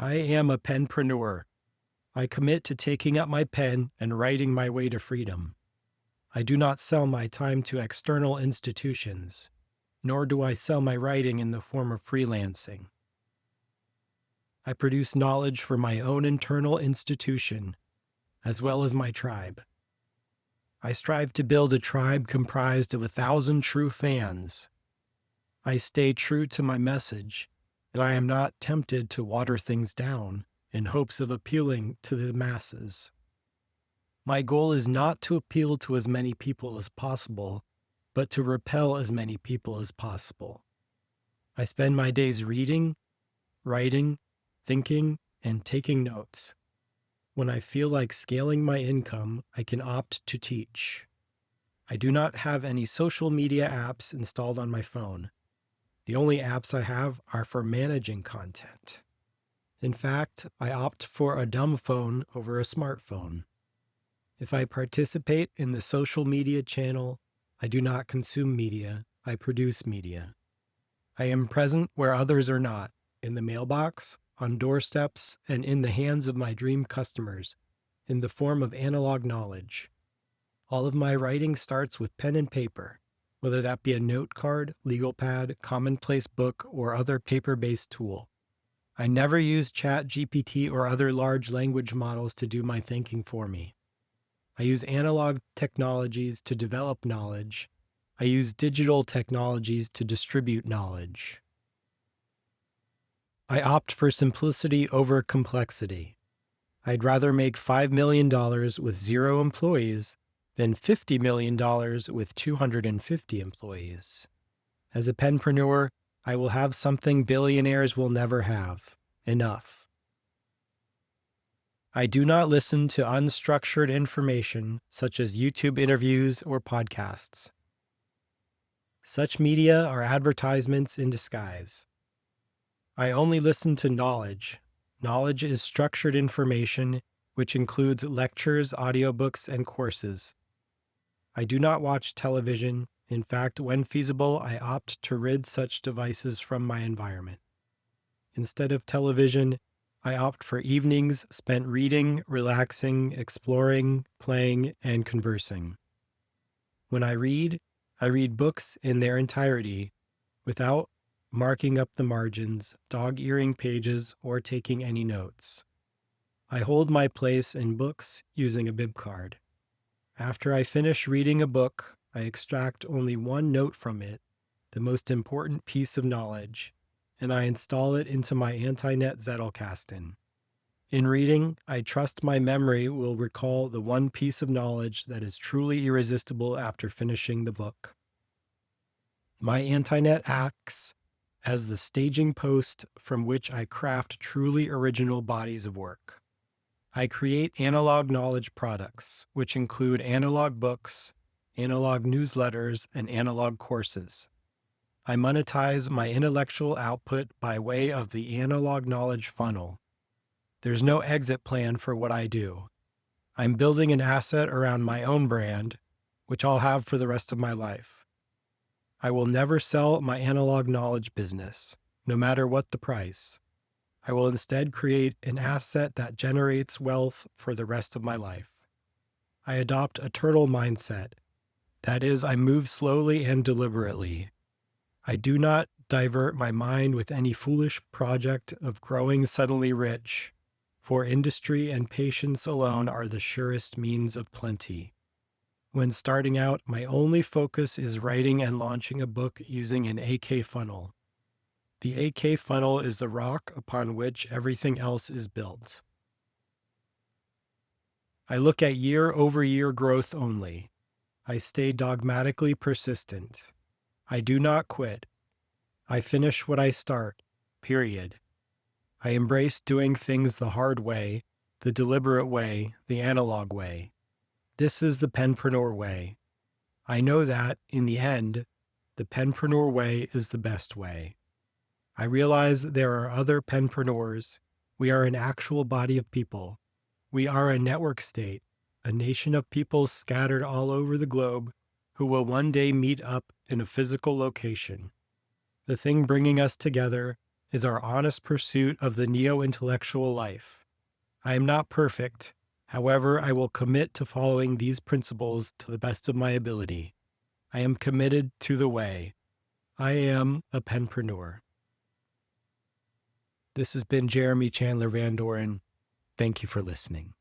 I am a penpreneur. I commit to taking up my pen and writing my way to freedom. I do not sell my time to external institutions, nor do I sell my writing in the form of freelancing. I produce knowledge for my own internal institution, as well as my tribe. I strive to build a tribe comprised of 1,000 true fans. I stay true to my message, and I am not tempted to water things down in hopes of appealing to the masses. My goal is not to appeal to as many people as possible, but to repel as many people as possible. I spend my days reading, writing, thinking, and taking notes. When I feel like scaling my income, I can opt to teach. I do not have any social media apps installed on my phone. The only apps I have are for managing content. In fact, I opt for a dumb phone over a smartphone. If I participate in the social media channel, I do not consume media, I produce media. I am present where others are not, in the mailbox, on doorsteps, and in the hands of my dream customers, in the form of analog knowledge. All of my writing starts with pen and paper, whether that be a note card, legal pad, commonplace book, or other paper-based tool. I never use ChatGPT or other large language models to do my thinking for me. I use analog technologies to develop knowledge. I use digital technologies to distribute knowledge. I opt for simplicity over complexity. I'd rather make $5 million with 0 employees than $50 million with 250 employees. As a penpreneur, I will have something billionaires will never have: enough. I do not listen to unstructured information such as YouTube interviews or podcasts. Such media are advertisements in disguise. I only listen to knowledge. Knowledge is structured information, which includes lectures, audiobooks, and courses. I do not watch television. In fact, when feasible, I opt to rid such devices from my environment. Instead of television, I opt for evenings spent reading, relaxing, exploring, playing, and conversing. When I read books in their entirety without marking up the margins, dog-earing pages, or taking any notes. I hold my place in books using a bib card. After I finish reading a book, I extract only one note from it, the most important piece of knowledge, and I install it into my Antinet Zettelkasten. In reading, I trust my memory will recall the one piece of knowledge that is truly irresistible after finishing the book. My Antinet acts as the staging post from which I craft truly original bodies of work. I create analog knowledge products, which include analog books, analog newsletters, and analog courses. I monetize my intellectual output by way of the analog knowledge funnel. There's no exit plan for what I do. I'm building an asset around my own brand, which I'll have for the rest of my life. I will never sell my analog knowledge business, no matter what the price. I will instead create an asset that generates wealth for the rest of my life. I adopt a turtle mindset. That is, I move slowly and deliberately. I do not divert my mind with any foolish project of growing suddenly rich, for industry and patience alone are the surest means of plenty. When starting out, my only focus is writing and launching a book using an AK funnel. The AK funnel is the rock upon which everything else is built. I look at year-over-year growth only. I stay dogmatically persistent. I do not quit. I finish what I start, period. I embrace doing things the hard way, the deliberate way, the analog way. This is the penpreneur way. I know that, in the end, the penpreneur way is the best way. I realize there are other penpreneurs. We are an actual body of people. We are a network state, a nation of people scattered all over the globe who will one day meet up in a physical location. The thing bringing us together is our honest pursuit of the neo-intellectual life. I am not perfect. However, I will commit to following these principles to the best of my ability. I am committed to the way. I am a penpreneur. This has been Jeremy Chandler Van Doren. Thank you for listening.